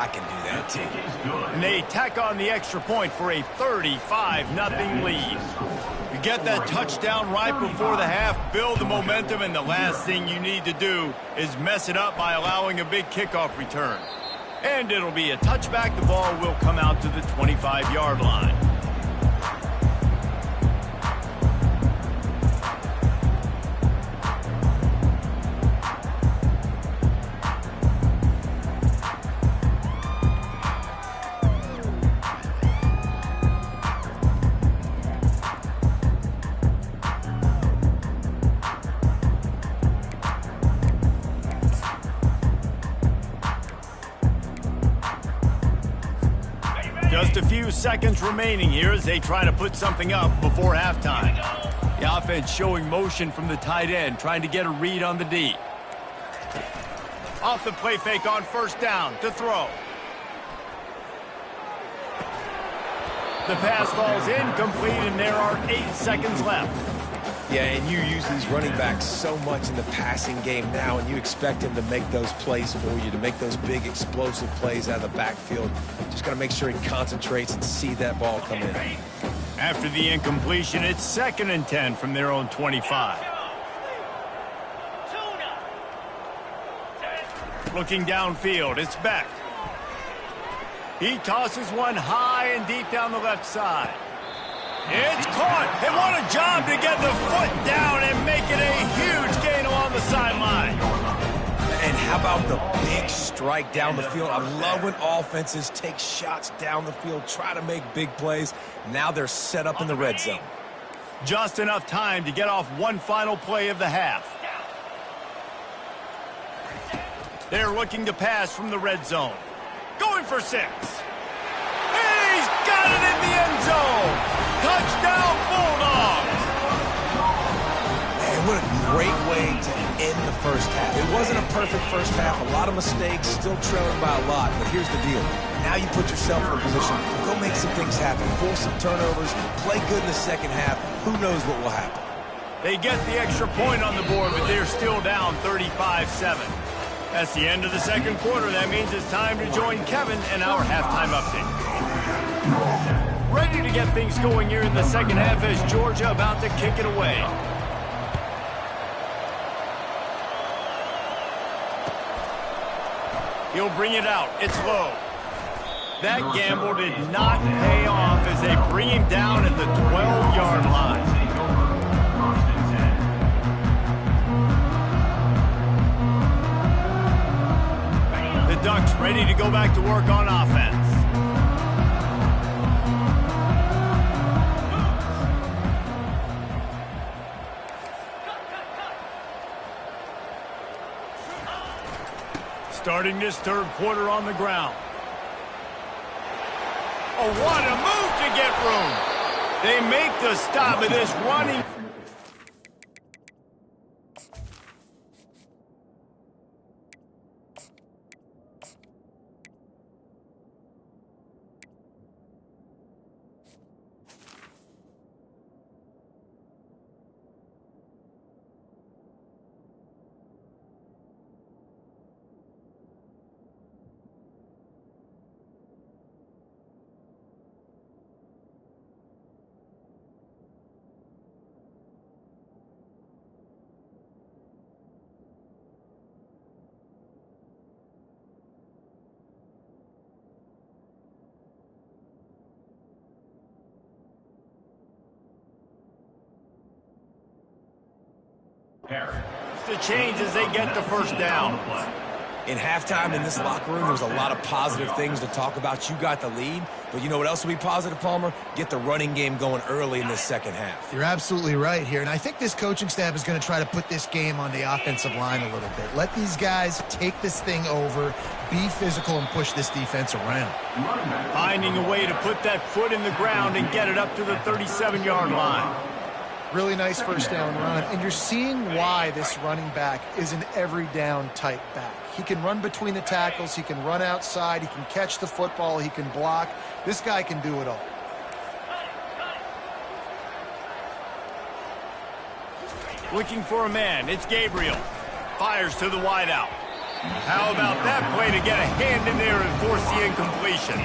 I can do that too. And they tack on the extra point for a 35-0 lead. You get that touchdown right before the half, build the momentum, and the last thing you need to do is mess it up by allowing a big kickoff return. And it'll be a touchback. The ball will come out to the 25-yard line. Just a few seconds remaining here as they try to put something up before halftime. The offense showing motion from the tight end, trying to get a read on the D. Off the play fake on first down to throw. The pass falls incomplete, and there are 8 seconds left. Yeah, and you use these running backs so much in the passing game now, and you expect him to make those plays for you, to make those big explosive plays out of the backfield. Just got to make sure he concentrates and see that ball come in. After the incompletion, it's 2nd and 10 from their own 25. Looking downfield, it's Beck. He tosses one high and deep down the left side. It's caught, and what a job to get the foot down and make it a huge gain along the sideline. And how about the big strike down the field? I love when offenses take shots down the field, try to make big plays. Now they're set up in the red zone. Just enough time to get off one final play of the half. They're looking to pass from the red zone. Going for 6. He's got it in the end zone. Touchdown, Bulldogs! Man, what a great way to end the first half. It wasn't a perfect first half. A lot of mistakes, still trailing by a lot. But here's the deal. Now you put yourself in a position, go make some things happen, force some turnovers, play good in the second half. Who knows what will happen? They get the extra point on the board, but they're still down 35-7. That's the end of the second quarter. That means it's time to join Kevin and our halftime update. Ready to get things going here in the second half as Georgia about to kick it away. He'll bring it out. It's low. That gamble did not pay off as they bring him down at the 12-yard line. The Ducks ready to go back to work on offense. Starting this third quarter on the ground. Oh, what a move to get room. They make the stop of this running. The change as they get the first down. In halftime in this locker room, there was a lot of positive things to talk about. You got the lead, but you know what else will be positive, Palmer? Get the running game going early in this second half. You're absolutely right here, and I think this coaching staff is going to try to put this game on the offensive line a little bit. Let these guys take this thing over, be physical, and push this defense around. Finding a way to put that foot in the ground and get it up to the 37-yard line. Really nice first down run, and you're seeing why this running back is an every down type back. He can run between the tackles, he can run outside, he can catch the football, he can block. This guy can do it all. Looking for a man, it's Gabriel. Fires to the wideout. How about that play to get a hand in there and force the incompletion?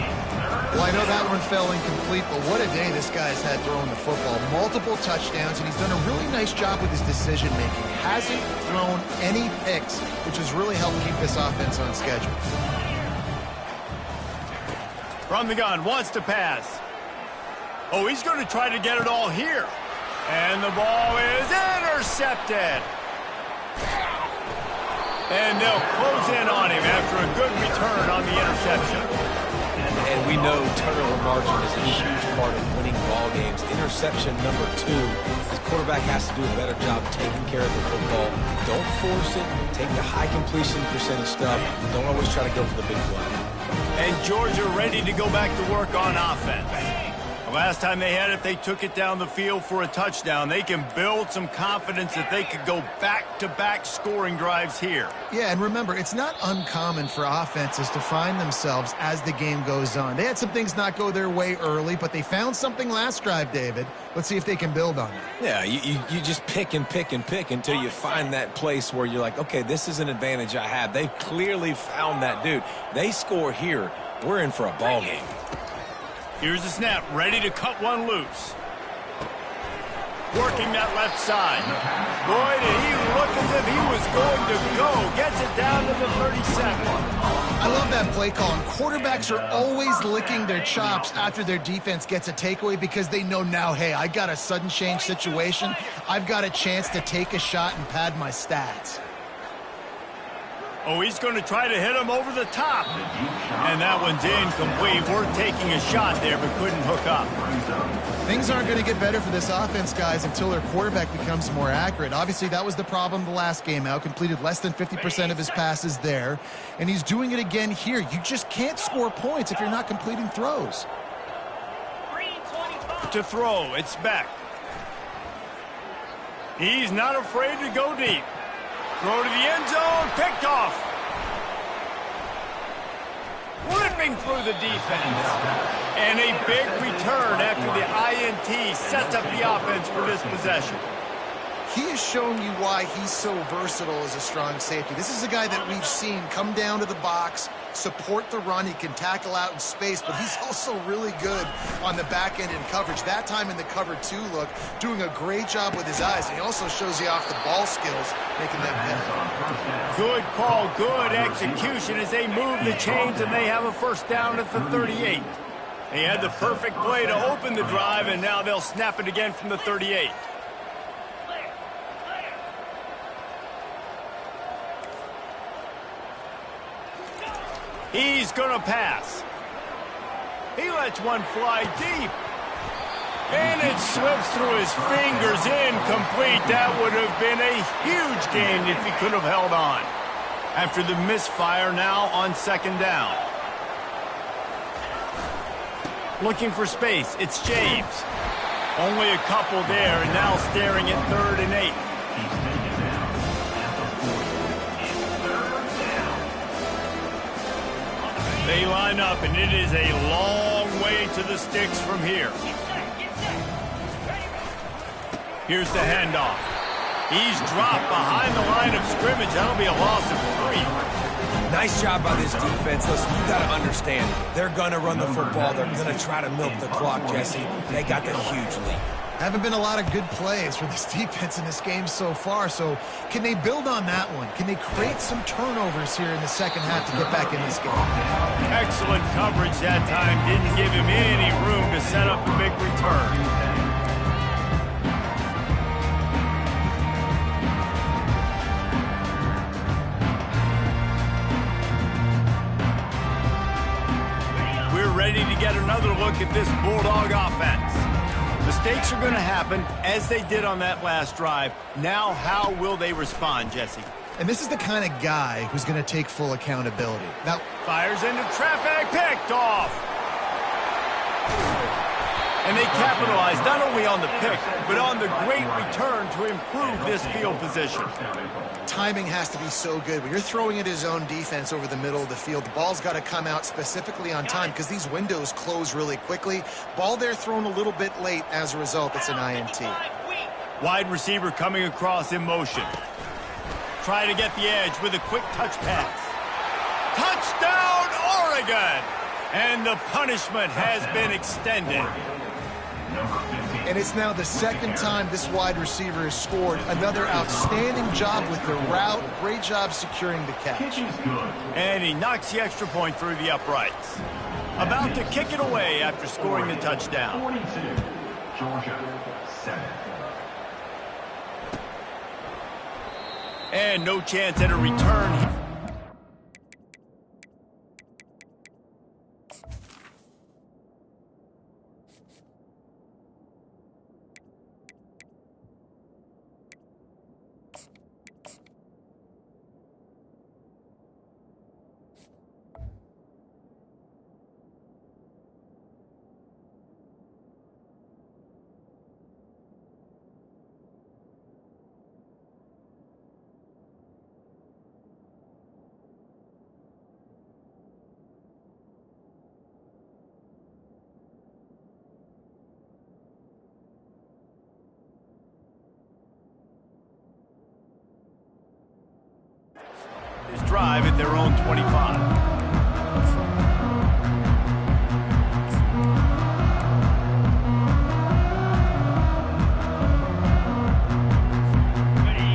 Well, I know that one fell incomplete, but what a day this guy's had throwing the football. Multiple touchdowns, and he's done a really nice job with his decision-making. Hasn't thrown any picks, which has really helped keep this offense on schedule. From the gun, wants to pass. Oh, he's going to try to get it all here. And the ball is intercepted. And they'll close in on him after a good return on the interception. And we know turnover margin is a huge part of winning ball games. Interception number 2. His quarterback has to do a better job taking care of the football. Don't force it. Take the high completion percentage stuff. Don't always try to go for the big play. And Georgia ready to go back to work on offense. The last time they had it, they took it down the field for a touchdown. They can build some confidence that they could go back-to-back scoring drives here. Yeah, and remember, it's not uncommon for offenses to find themselves as the game goes on. They had some things not go their way early, but they found something last drive, David. Let's see if they can build on it. Yeah, you just pick and pick and pick until you find that place where you're like, okay, this is an advantage I have. They clearly found that dude. They score here. We're in for a ball game. Here's the snap, ready to cut one loose. Working that left side. Boy, did he look as if he was going to go. Gets it down to the 37. I love that play call. And quarterbacks are always licking their chops after their defense gets a takeaway because they know now, hey, I got a sudden change situation. I've got a chance to take a shot and pad my stats. Oh, he's going to try to hit him over the top. And that one's incomplete. We're taking a shot there, but couldn't hook up. Things aren't going to get better for this offense, guys, until their quarterback becomes more accurate. Obviously, that was the problem the last game out. Completed less than 50% of his passes there. And he's doing it again here. You just can't score points if you're not completing throws. To throw, it's Beck. He's not afraid to go deep. Throw to the end zone, picked off. Ripping through the defense. And a big return after the INT sets up the offense for this possession. He has shown you why he's so versatile as a strong safety. This is a guy that we've seen come down to the box, support the run. He can tackle out in space, but he's also really good on the back end in coverage. That time in the cover 2 look, doing a great job with his eyes. And he also shows you off the ball skills, making them better. Good call, good execution as they move the chains and they have a first down at the 38. They had the perfect play to open the drive, and now they'll snap it again from the 38. He's going to pass. He lets one fly deep. And it slips through his fingers, incomplete. That would have been a huge gain if he could have held on. After the misfire, now on second down. Looking for space, it's James. Only a couple there, and now staring at 3rd and 8. They line up, and it is a long way to the sticks from here. Here's the handoff. He's dropped behind the line of scrimmage. That'll be a loss of 3. Nice job by this defense. Listen, you got to understand, they're going to run the football. They're going to try to milk the clock, Jesse. They got the huge lead. Haven't been a lot of good plays for this defense in this game so far, so can they build on that one? Can they create some turnovers here in the second half to get back in this game? Excellent coverage that time. Didn't give him any room to set up a big return. We're ready to get another look at this Bulldog offense. Mistakes are going to happen, as they did on that last drive. Now, how will they respond, Jesse? And this is the kind of guy who's going to take full accountability. Now, fires into traffic, picked off. And they capitalize not only on the pick, but on the great return to improve this field position. Timing has to be so good. When you're throwing at his own defense over the middle of the field, the ball's got to come out specifically on time because these windows close really quickly. Ball there thrown a little bit late. As a result, it's an INT. Wide receiver coming across in motion. try to get the edge with a quick touch pass. Touchdown, Oregon! And the punishment has been extended. And it's now the second time this wide receiver has scored. Another outstanding job with the route. Great job securing the catch. And he knocks the extra point through the uprights. About to kick it away after scoring the touchdown. 42, Georgia, 7. And no chance at a return. Drive at their own 25.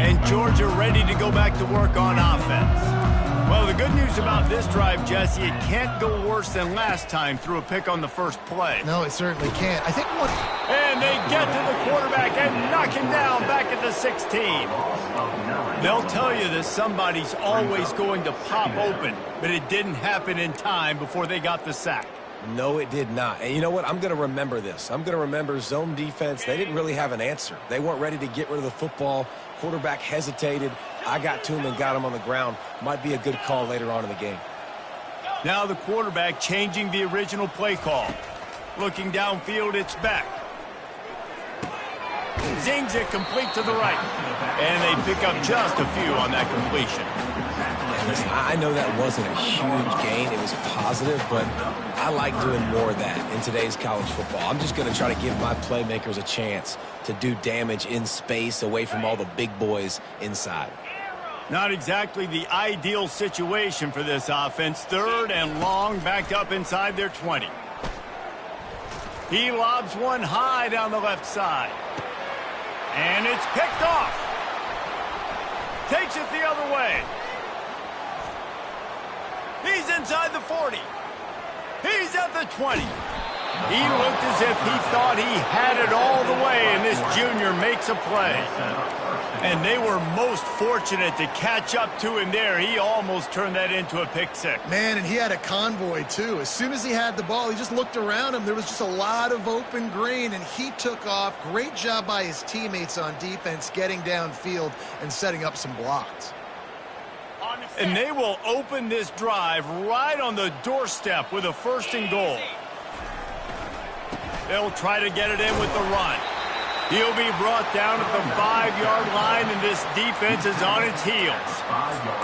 And Georgia ready to go back to work on offense. Well, the good news about this drive, Jesse, it can't go worse than last time through a pick on the first play. No, it certainly can't. I think what... And they get to the quarterback and knock him down back at the 16. They'll tell you that somebody's always going to pop open, but it didn't happen in time before they got the sack. No, it did not. And you know what? I'm going to remember this. I'm going to remember zone defense. They didn't really have an answer. They weren't ready to get rid of the football. Quarterback hesitated. I got to him and got him on the ground. Might be a good call later on in the game. Now the quarterback changing the original play call. Looking downfield, it's back. Zings it complete to the right. And they pick up just a few on that completion. And listen, I know that wasn't a huge gain. It was positive, but I like doing more of that in today's college football. I'm just going to try to give my playmakers a chance to do damage in space away from all the big boys inside. Not exactly the ideal situation for this offense. 3rd and long, backed up inside their 20. He lobs one high down the left side. And it's picked off. Takes it the other way. He's inside the 40. He's at the 20. He looked as if he thought he had it all the way, and this junior makes a play. And they were most fortunate to catch up to him there. He almost turned that into a pick six. Man, and he had a convoy, too. As soon as he had the ball, he just looked around him. There was just a lot of open green, and he took off. Great job by his teammates on defense, getting downfield and setting up some blocks. And they will open this drive right on the doorstep with a 1st and goal. They'll try to get it in with the run. He'll be brought down at the 5-yard line, and this defense is on its heels.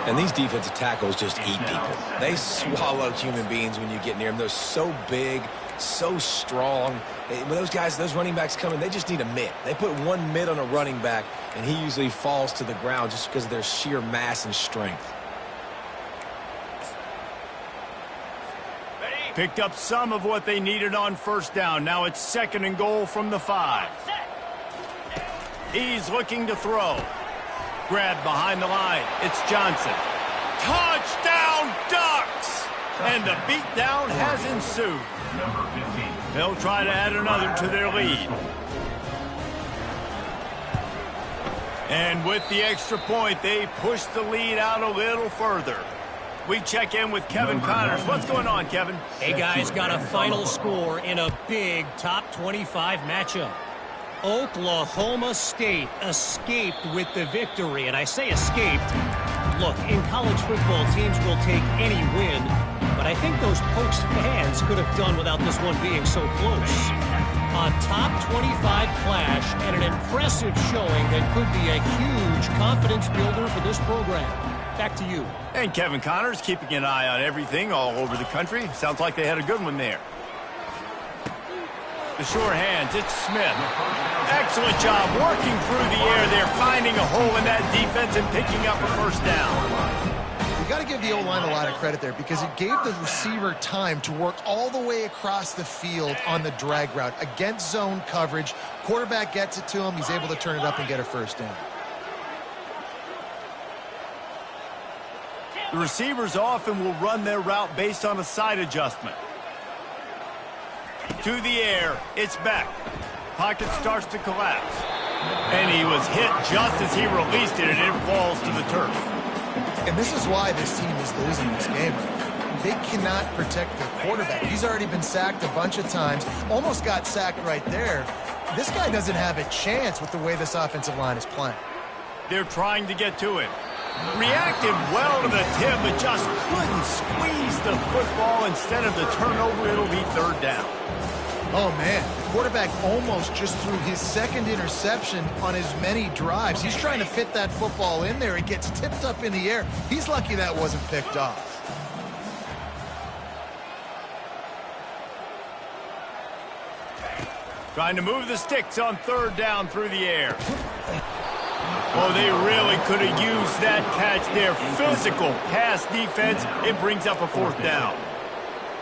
And these defensive tackles just eat people. They swallow human beings when you get near them. They're so big, so strong. When those guys, those running backs come in, they just need a mitt. They put one mitt on a running back, and he usually falls to the ground just because of their sheer mass and strength. Picked up some of what they needed on 1st down. Now it's 2nd and goal from the 5. He's looking to throw. Grabbed behind the line. It's Johnson. Touchdown, Ducks! And the beatdown has ensued. They'll try to add another to their lead. And with the extra point, they push the lead out a little further. We check in with Kevin Connors. What's going on, Kevin? Hey, guys, got a final score in a big top 25 matchup. Oklahoma State escaped with the victory, and I say escaped. Look, in college football, teams will take any win, but I think those Pokes fans could have done without this one being so close. A top 25 clash and an impressive showing that could be a huge confidence builder for this program. Back to you. And Kevin Connors keeping an eye on everything all over the country. Sounds like they had a good one there. The sure hands, it's Smith. Excellent job working through the air there, finding a hole in that defense and picking up a first down. You got to give the O-line a lot of credit there because it gave the receiver time to work all the way across the field on the drag route against zone coverage. Quarterback gets it to him. He's able to turn it up and get a first down. The receivers often will run their route based on a side adjustment. To the air, it's Beck. Pocket starts to collapse. And he was hit just as he released it, and it falls to the turf. And this is why this team is losing this game. They cannot protect their quarterback. He's already been sacked a bunch of times. Almost got sacked right there. This guy doesn't have a chance with the way this offensive line is playing. They're trying to get to it. Reacted well to the tip, but just couldn't squeeze the football. Instead of the turnover, it'll be third down. Oh, man. The quarterback almost just threw his second interception on as many drives. He's trying to fit that football in there. It gets tipped up in the air. He's lucky that wasn't picked off. Trying to move the sticks on third down through the air. Oh, they really could have used that catch there. Physical pass defense. It brings up a fourth down.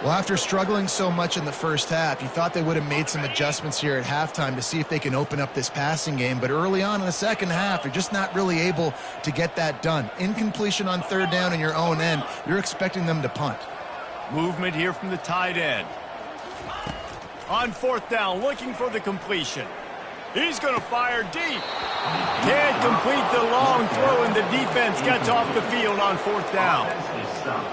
Well, after struggling so much in the first half, you thought they would have made some adjustments here at halftime to see if they can open up this passing game. But early on in the second half, they're just not really able to get that done. Incompletion on third down in your own end, you're expecting them to punt. Movement here from the tight end. On fourth down, looking for the completion. He's going to fire deep. Can't complete the long throw, and the defense gets off the field on fourth down.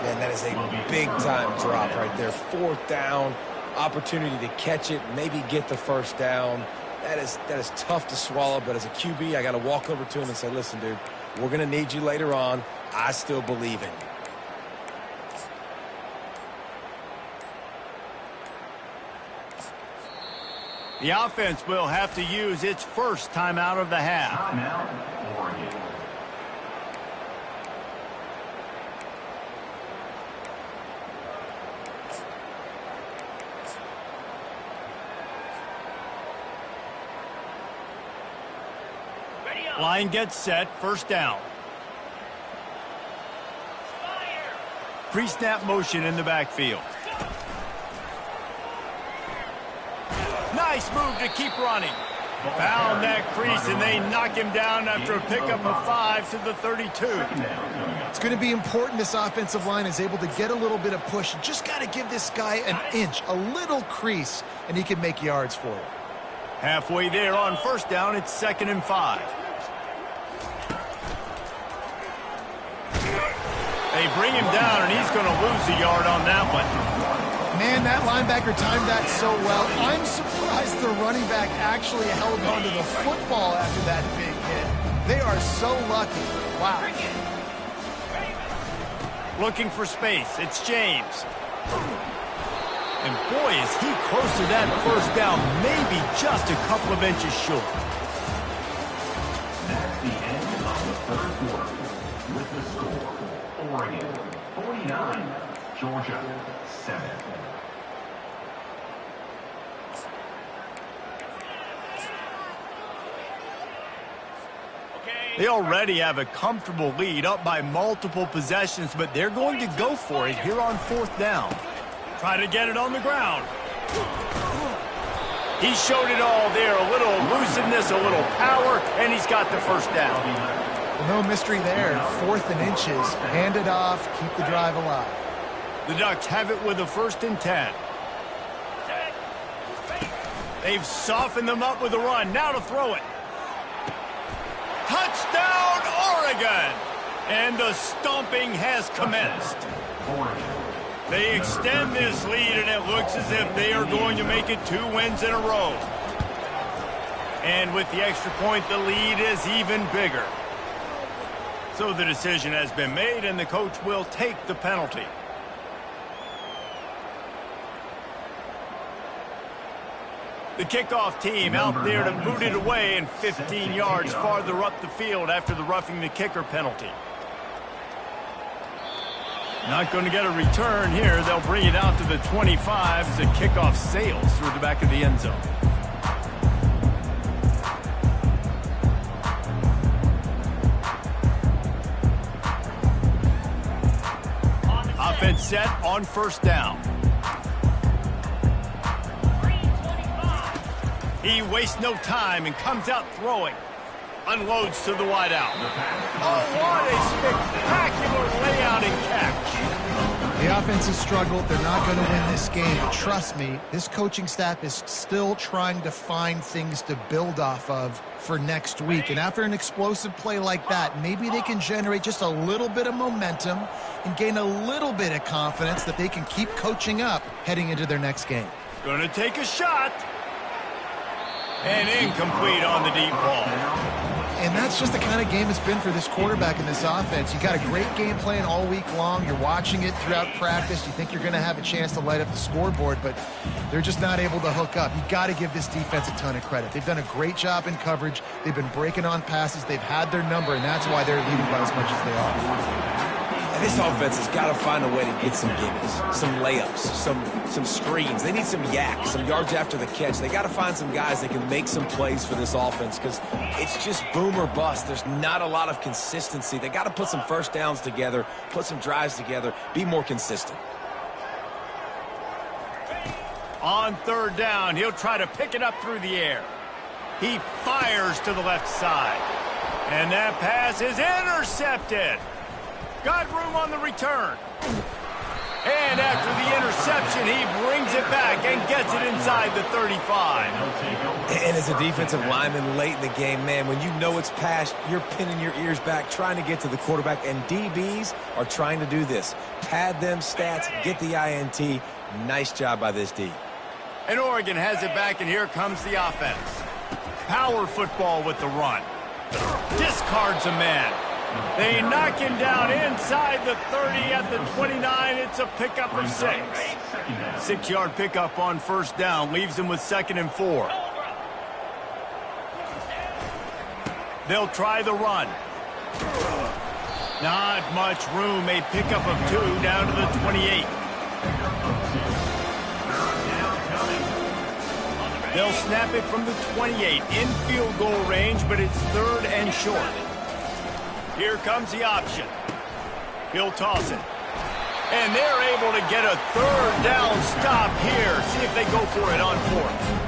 Man, that is a big-time drop right there. Fourth down, opportunity to catch it, maybe get the first down. That is tough to swallow, but as a QB, I got to walk over to him and say, listen, dude, we're going to need you later on. I still believe in you. The offense will have to use its first timeout of the half. Timeout, Oregon. Line gets set, first down. Pre-snap motion in the backfield. Nice move to keep running. Found that crease, and they knock him down after a pickup of 5 to the 32. It's going to be important this offensive line is able to get a little bit of push. You just got to give this guy an inch, a little crease, and he can make yards for you. Halfway there on first down, it's 2nd and 5. They bring him down, and he's going to lose a yard on that one. Man, that linebacker timed that so well. I'm surprised the running back actually held onto the football after that big hit. They are so lucky. Wow. Looking for space. It's James. And boy, is he close to that first down, maybe just a couple of inches short. That's the end of the third quarter. With the score, Oregon 49, Georgia 7. They already have a comfortable lead, up by multiple possessions, but they're going to go for it here on fourth down. Try to get it on the ground. He showed it all there, a little elusiveness, a little power, and he's got the first down. Well, no mystery there. 4th and inches. Hand it off. Keep the drive alive. The Ducks have it with a 1st and 10. They've softened them up with a run. Now to throw it. Touchdown, Oregon! And the stomping has commenced. They extend this lead, and it looks as if they are going to make it 2 wins in a row. And with the extra point, the lead is even bigger. So the decision has been made, and the coach will take the penalty. The kickoff team out there to boot it away, and 15 yards farther up the field after the roughing the kicker penalty. Not going to get a return here. They'll bring it out to the 25 as the kickoff sails through the back of the end zone. Offense set on first down. He wastes no time and comes out throwing. Unloads to the wideout. Oh, what a spectacular layout and catch. The offense has struggled. They're not going to win this game. But trust me, this coaching staff is still trying to find things to build off of for next week. And after an explosive play like that, maybe they can generate just a little bit of momentum and gain a little bit of confidence that they can keep coaching up heading into their next game. Going to take a shot. And incomplete on the deep ball. And that's just the kind of game it's been for this quarterback in this offense. You got a great game plan all week long. You're watching it throughout practice. You think you're going to have a chance to light up the scoreboard, but they're just not able to hook up. You got to give this defense a ton of credit. They've done a great job in coverage. They've been breaking on passes. They've had their number, and that's why they're leading by as much as they are. And this offense has got to find a way to get some gimmies, some layups, some screens. They need some yak, some yards after the catch. They got to find some guys that can make some plays for this offense because it's just boom or bust. There's not a lot of consistency. They got to put some first downs together, put some drives together, be more consistent. On third down, he'll try to pick it up through the air. He fires to the left side. And that pass is intercepted. Got room on the return. And after the interception, he brings it back and gets it inside the 35. And as a defensive lineman late in the game, man, when you know it's past, you're pinning your ears back, trying to get to the quarterback. And DBs are trying to do this. Pad them stats, get the INT. Nice job by this D. And Oregon has it back, and here comes the offense. Power football with the run. Discards a man. They knock him down inside the 30 at the 29. It's a pickup of 6. 6-yard pickup on first down. Leaves them with 2nd and 4. They'll try the run. Not much room. A pickup of 2 down to the 28. They'll snap it from the 28 in field goal range, but it's 3rd and short. Here comes the option. He'll toss it. And they're able to get a 3rd down stop here. See if they go for it on 4th.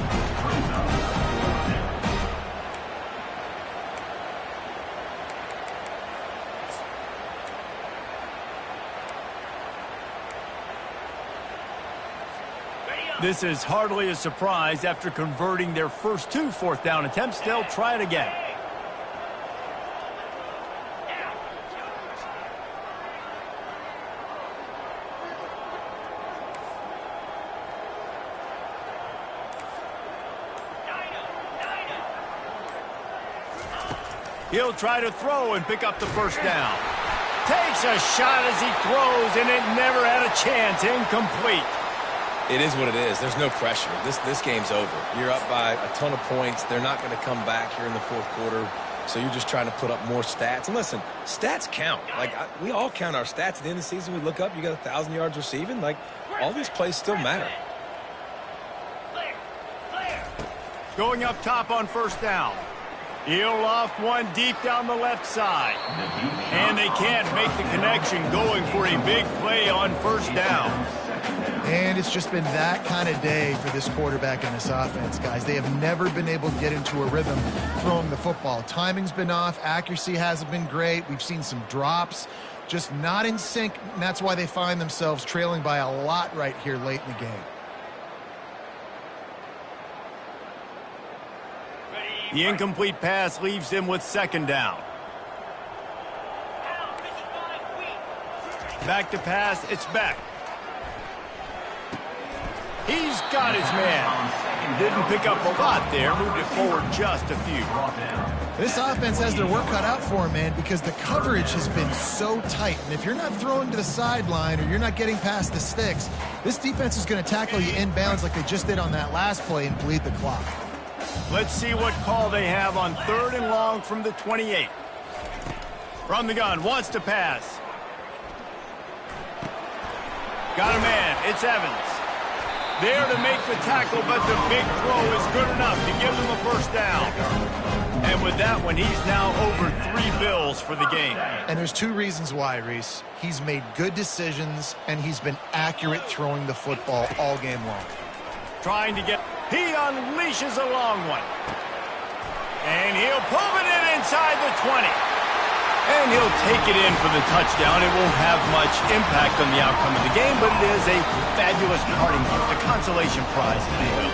This is hardly a surprise. After converting their first 2 4th down attempts, they'll try it again. He'll try to throw and pick up the first down. Takes a shot as he throws, and it never had a chance. Incomplete. It is what it is. There's no pressure. This game's over. You're up by a ton of points. They're not going to come back here in the 4th quarter. So you're just trying to put up more stats. And listen, stats count. We all count our stats. At the end of the season, we look up, you got 1,000 yards receiving. All these plays still matter. Going up top on first down. He'll loft one deep down the left side. And they can't make the connection, going for a big play on first down. And it's just been that kind of day for this quarterback and this offense, guys. They have never been able to get into a rhythm throwing the football. Timing's been off. Accuracy hasn't been great. We've seen some drops, just not in sync. And that's why they find themselves trailing by a lot right here late in the game. The incomplete pass leaves them with 2nd down. Back to pass, it's Beck. He's got his man. Didn't pick up a lot there, moved it forward just a few. This offense has their work cut out for them, man, because the coverage has been so tight. And if you're not throwing to the sideline or you're not getting past the sticks, this defense is going to tackle you inbounds like they just did on that last play and bleed the clock. Let's see what call they have on 3rd and long from the 28. From the gun, wants to pass. Got a man. It's Evans. There to make the tackle, but the big throw is good enough to give them a first down. And with that one, he's now over 3 bills for the game. And there's 2 reasons why, Reese. He's made good decisions, and he's been accurate throwing the football all game long. Trying to get... He unleashes a long one. And he'll pull it in inside the 20. And he'll take it in for the touchdown. It won't have much impact on the outcome of the game, but it is a fabulous parting gift, a consolation prize, if you will.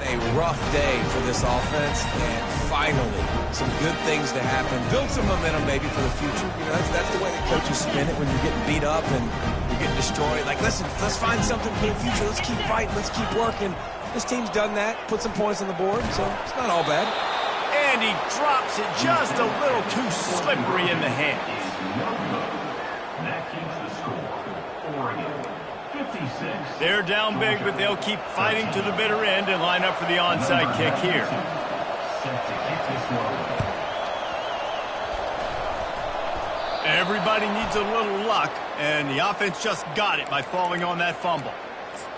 And a rough day for this offense, and finally some good things to happen. Build some momentum maybe for the future. You know, that's the way that coaches spin it when you're getting beat up and you're getting destroyed. Like, listen, let's find something for the future. Let's keep fighting. Let's keep working. This team's done that, put some points on the board, so it's not all bad. And he drops it just a little too slippery in the hands. That keeps the score. Oregon, 56. They're down big, but they'll keep fighting to the bitter end and line up for the onside kick here. Set to kick this one. Everybody needs a little luck, and the offense just got it by falling on that fumble.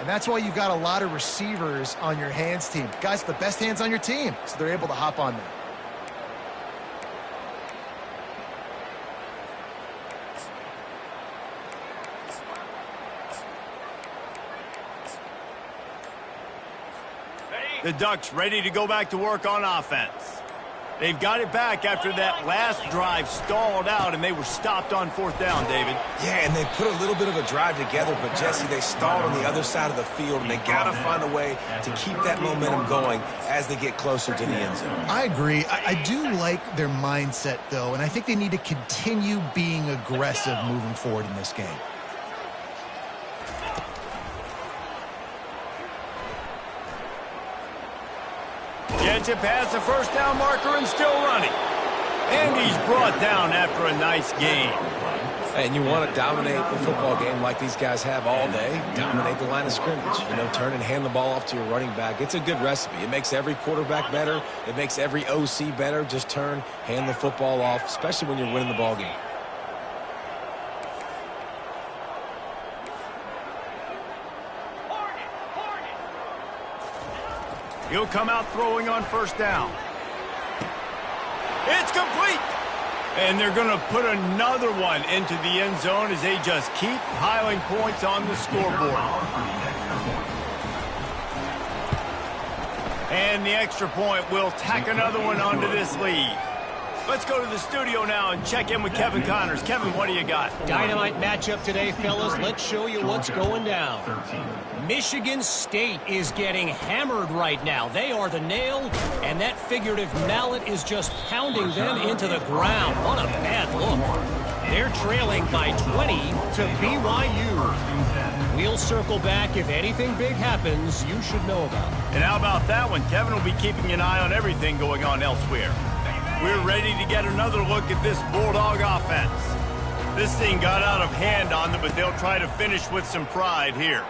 And that's why you've got a lot of receivers on your hands team. Guys, the best hands on your team, so they're able to hop on there. The Ducks ready to go back to work on offense. They've got it back after that last drive stalled out, and they were stopped on 4th down, David. Yeah, and they put a little bit of a drive together, but, Jesse, they stalled on the other side of the field, and they got to find a way to keep that momentum going as they get closer to the end zone. I agree. I do like their mindset, though, and I think they need to continue being aggressive moving forward in this game. Gets it past the first down marker and still running. And he's brought down after a nice game. And you want to dominate the football game like these guys have all day. Dominate the line of scrimmage. You know, turn and hand the ball off to your running back. It's a good recipe. It makes every quarterback better. It makes every OC better. Just turn, hand the football off, especially when you're winning the ball game. He'll come out throwing on 1st down. It's complete. And they're going to put another one into the end zone as they just keep piling points on the scoreboard. And the extra point will tack another one onto this lead. Let's go to the studio now and check in with Kevin Connors. Kevin, what do you got? Dynamite matchup today, fellas. Let's show you what's going down. Michigan State is getting hammered right now. They are the nail, and that figurative mallet is just pounding them into the ground. What a bad look. They're trailing by 20 to BYU. We'll circle back. If anything big happens, you should know about it. And how about that one? Kevin will be keeping an eye on everything going on elsewhere. We're ready to get another look at this Bulldog offense. This thing got out of hand on them, but they'll try to finish with some pride here.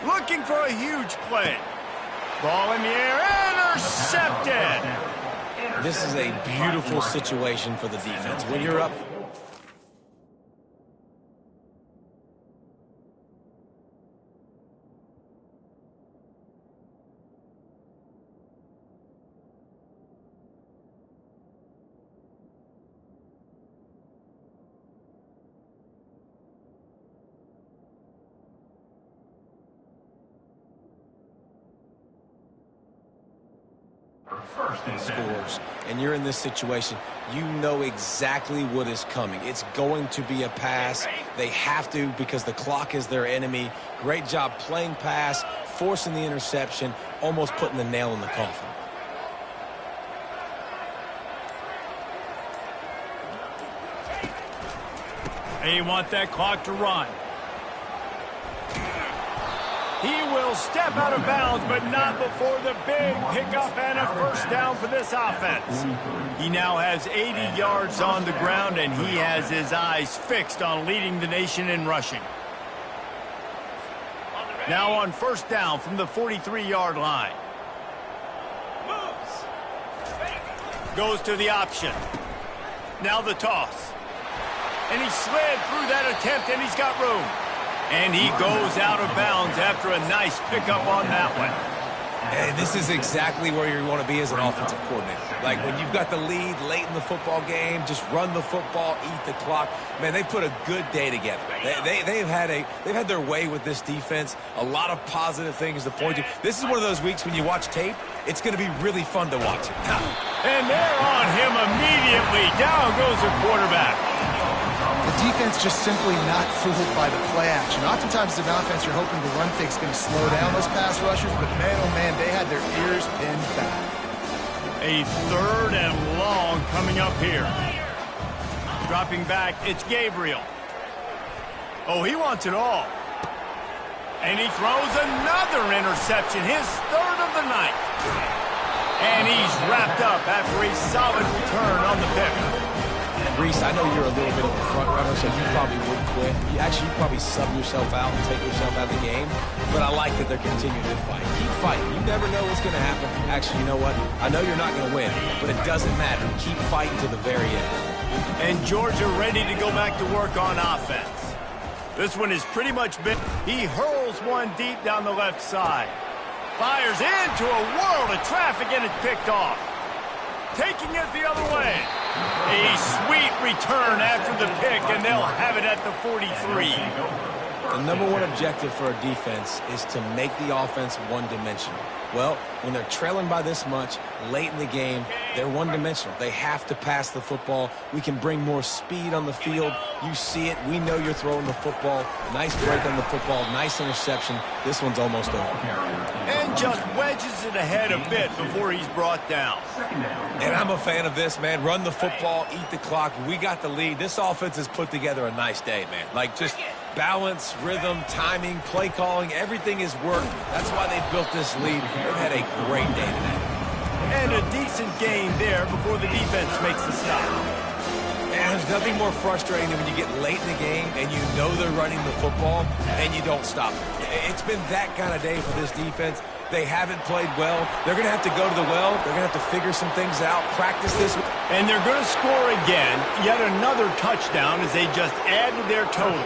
Looking for a huge play. Ball in the air, intercepted. This is a beautiful situation for the defense. When you're up First and scores, and you're in this situation, you know exactly what is coming. It's going to be a pass. They have to because the clock is their enemy. Great job playing pass, forcing the interception, almost putting the nail in the coffin. And you want that clock to run. He will step out of bounds, but not before the big pickup and a first down for this offense. He now has 80 yards on the ground, and he has his eyes fixed on leading the nation in rushing. Now on first down from the 43-yard line. Goes to the option. Now the toss. And he slid through that attempt, and he's got room. And he goes out of bounds after a nice pickup on that one. And this is exactly where you want to be as an offensive coordinator. Like when you've got the lead late in the football game, just run the football, eat the clock. Man, they put a good day together. They've had their way with this defense. A lot of positive things to point to. This is one of those weeks when you watch tape, it's going to be really fun to watch it. And they're on him immediately. Down goes the quarterback. The defense just simply not fooled by the play action. Oftentimes, as an offense, you're hoping the run fake's going to slow down those pass rushers, but man, oh man, they had their ears pinned back. A third and long coming up here. Dropping back, it's Gabriel. Oh, he wants it all. And he throws another interception, his third of the night. And he's wrapped up after a solid return on the pick. Reese, I know you're a little bit of a front runner, so you probably would quit. You probably sub yourself out and take yourself out of the game. But I like that they're continuing to fight. Keep fighting. You never know what's going to happen. Actually, you know what? I know you're not going to win, but it doesn't matter. Keep fighting to the very end. And Georgia ready to go back to work on offense. This one is pretty much been. He hurls one deep down the left side. Fires into a world of traffic, and it's picked off. Taking it the other way. A sweet return after the pick, and they'll have it at the 43. The number one objective for a defense is to make the offense one-dimensional. Well, when they're trailing by this much, late in the game, they're one-dimensional. They have to pass the football. We can bring more speed on the field. You see it. We know you're throwing the football. Nice break on the football. Nice interception. This one's almost over. And just wedges it ahead a bit before he's brought down. And I'm a fan of this, man. Run the football, eat the clock. We got the lead. This offense has put together a nice day, man. Like just balance, rhythm, timing, play calling, everything has worked. That's why they built this lead. They've had a great day today. And a decent gain there before the defense makes the stop. And there's nothing more frustrating than when you get late in the game and you know they're running the football and you don't stop it. It's been that kind of day for this defense. They haven't played well. They're going to have to go to the well. They're going to have to figure some things out, practice this. And they're going to score again. Yet another touchdown as they just add to their total.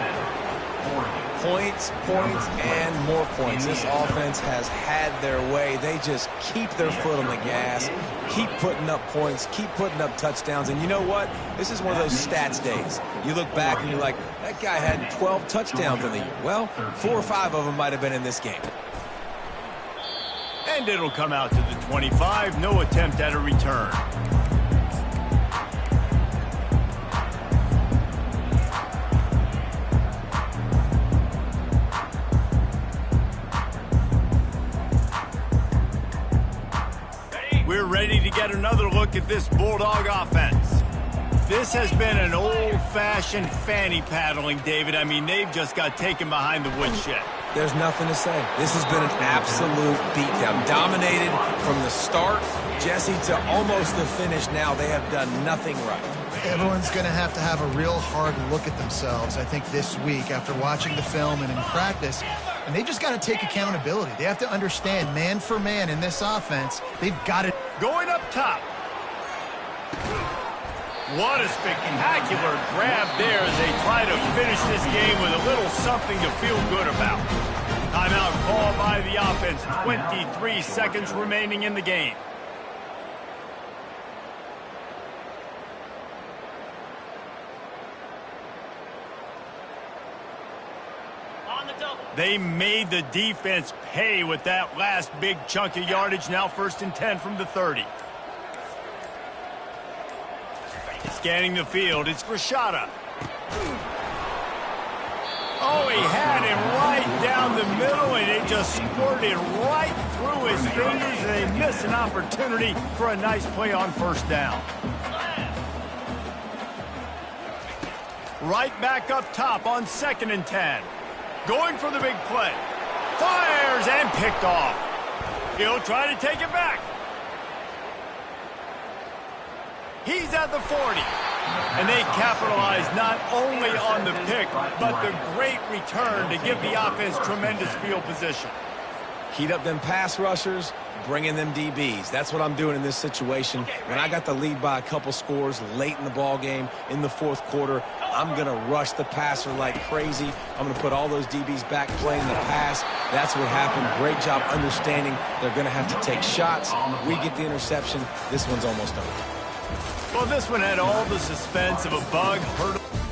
Points, and more points. This offense has had their way. They just keep their foot on the gas, keep putting up points, keep putting up touchdowns. And you know what? This is one of those stats days. You look back and you're like, that guy had 12 touchdowns in the year. Well, 4 or 5 of them might have been in this game. And it'll come out to the 25. No attempt at a return. We're ready to get another look at this Bulldog offense. This has been an old-fashioned fanny paddling, David. I mean, they've just got taken behind the woodshed. There's nothing to say. This has been an absolute beatdown. Dominated from the start, Jesse, to almost the finish now. They have done nothing right. Everyone's going to have a real hard look at themselves, I think, this week after watching the film and in practice. And they just got to take accountability. They have to understand, man for man in this offense, they've got to. Going up top. What a spectacular grab there as they try to finish this game with a little something to feel good about. Timeout called by the offense. 23 seconds remaining in the game. They made the defense pay with that last big chunk of yardage. Now 1st and 10 from the 30. Scanning the field, it's Rashada. Oh, he had him right down the middle, and it just squirted right through his fingers, and they miss an opportunity for a nice play on 1st down. Right back up top on 2nd and 10. Going for the big play. Fires and picked off. He'll try to take it back. He's at the 40. And they capitalize not only on the pick, but the great return to give the offense tremendous field position. Heat up them pass rushers, bring in them DBs. That's what I'm doing in this situation. When I got the lead by a couple scores late in the ball game, in the fourth quarter, I'm going to rush the passer like crazy. I'm going to put all those DBs back playing the pass. That's what happened. Great job understanding they're going to have to take shots. We get the interception. This one's almost over. Well, this one had all the suspense of a bug hurdle.